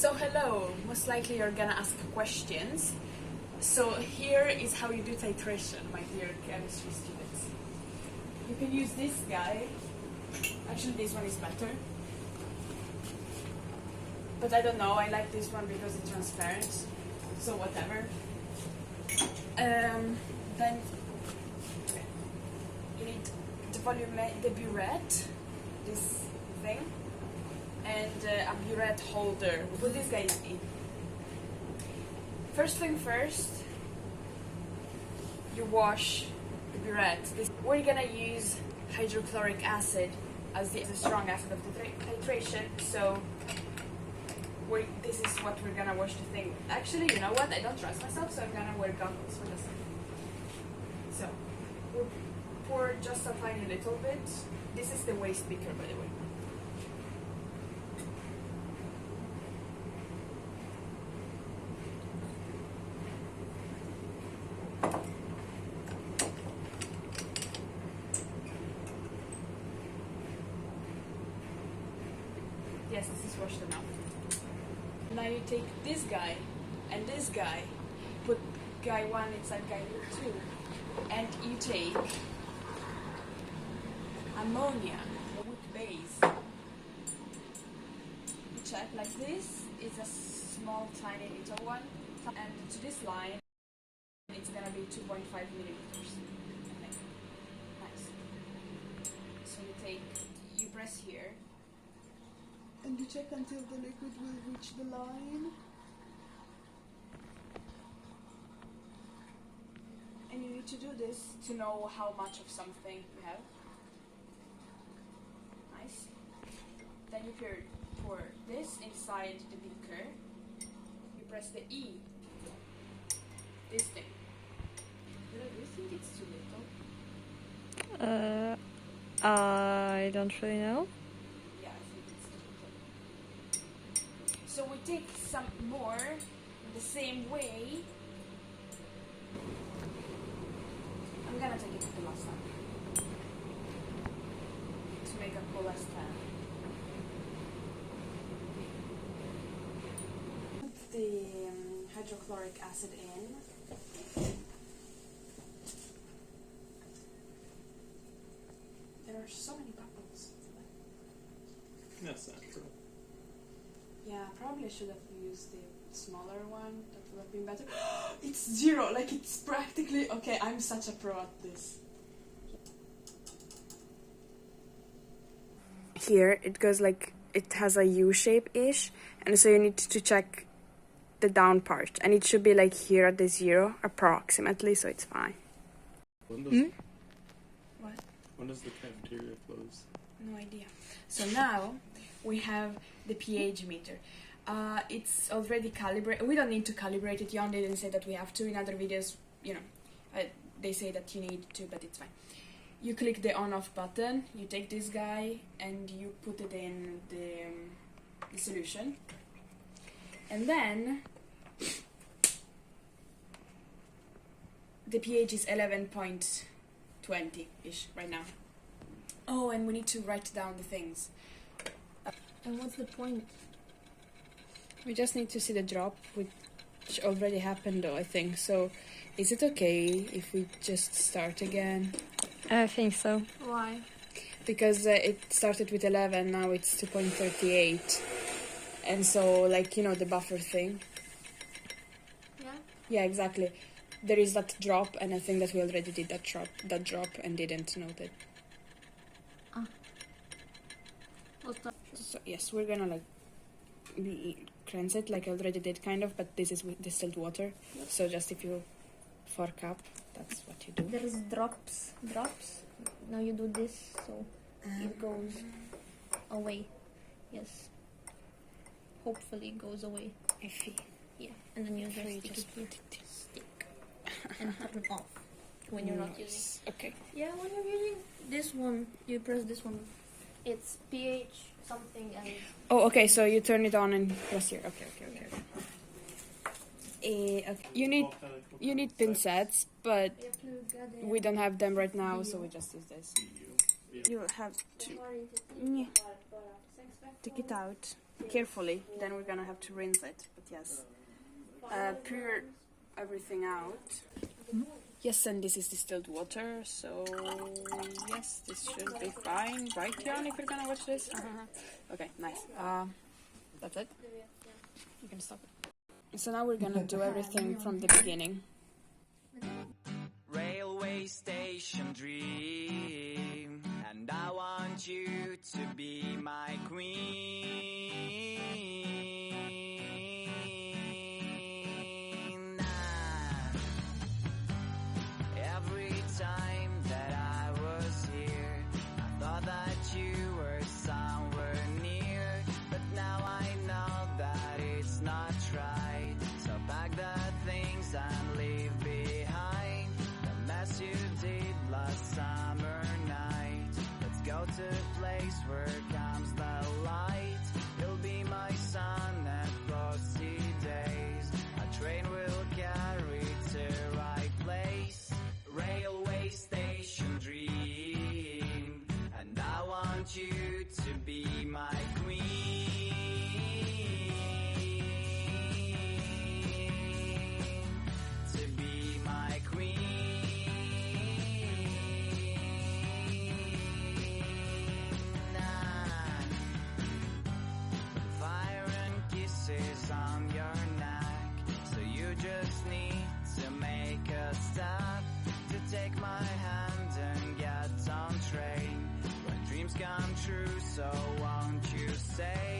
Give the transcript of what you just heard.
So hello, most likely you're gonna ask questions. So here is how you do titration, my dear chemistry students. You can use this guy. Actually this one is better. But I don't know, I like this one because it's transparent. So whatever. Then you need the burette, this thing, and a burette holder. We put these guys in. First thing first, you wash the burette. We're gonna use hydrochloric acid as the strong acid of the titration, so this is what we're gonna wash the thing. Actually, you know what? I don't trust myself, so I'm gonna wear goggles for this. So, we'll pour just a tiny little bit. This is the waste beaker, by the way. Yes, this is washed enough. Now you take this guy and this guy, put guy 1 inside guy 2, and you take ammonia with base. You check like this is a small tiny little one, and to this line it's gonna be 2.5 milliliters. Okay. Nice. So you press here. And you check until the liquid will reach the line. And you need to do this to know how much of something you have. Nice. Then you pour this inside the beaker. You press the E. This thing. Do you think it's too little? I don't really know. So we take some more the same way. I'm gonna take it to the last time to make a cool stand. Put the hydrochloric acid in. There are so many bubbles. That's not true. Yeah, probably should have used the smaller one. That would have been better. It's 0, like it's practically... Okay, I'm such a pro at this. Here, it goes like... It has a U shape-ish. And so you need to check the down part. And it should be like here at the 0, approximately, so it's fine. When does, What? when does the cafeteria close? No idea. So now we have the pH meter. It's already calibrated. We don't need to calibrate it. Jan didn't say that we have to. In other videos, they say that you need to, but it's fine. You click the on-off button. You take this guy and you put it in the solution. And then the pH is 11.20-ish right now. Oh, and we need to write down the things. And what's the point? We just need to see the drop, which already happened though, I think. So, is it okay if we just start again? I think so. Why? Because it started with 11, now it's 2.38. And so, like, the buffer thing. Yeah? Yeah, exactly. There is that drop, and I think that we already did that drop and didn't note it. What's that? So, yes, we're gonna, cleanse it like I already did, kind of, but this is with distilled water. Yep. So just if you fork up, that's what you do. There is drops. Now you do this, so it goes away. Yes. Hopefully it goes away. I feel. Yeah. And then you just put it stick and turn off when you're not using. Okay. Yeah, when you're using this one, you press this one. It's pH something and... Oh, okay, so you turn it on and press here. Okay. Okay. You need pin sets, but we don't have them right now, so we just use this. You have to take it out. carefully, then we're gonna have to rinse it. But yes, pour everything out. Yes, and this is distilled water, so yes, this should be fine, right, Jan, if you're gonna watch this? Okay, nice. That's it. You can stop it. So now we're gonna do everything from the beginning. Railway station dream, and I want you to be my queen. Every time that I was here, I thought that you were somewhere near, but now I know that it's not right. So pack the things and leave behind the mess you did last summer night. Let's go to a place where comes the light. You'll be my sun and frosty days. A train will carry to right place. Railway station dream, and I want you to be my queen. To be my queen. Fire and kisses on your neck, so you just need to make a step to take my hand and get on train. When dreams come true, so won't you say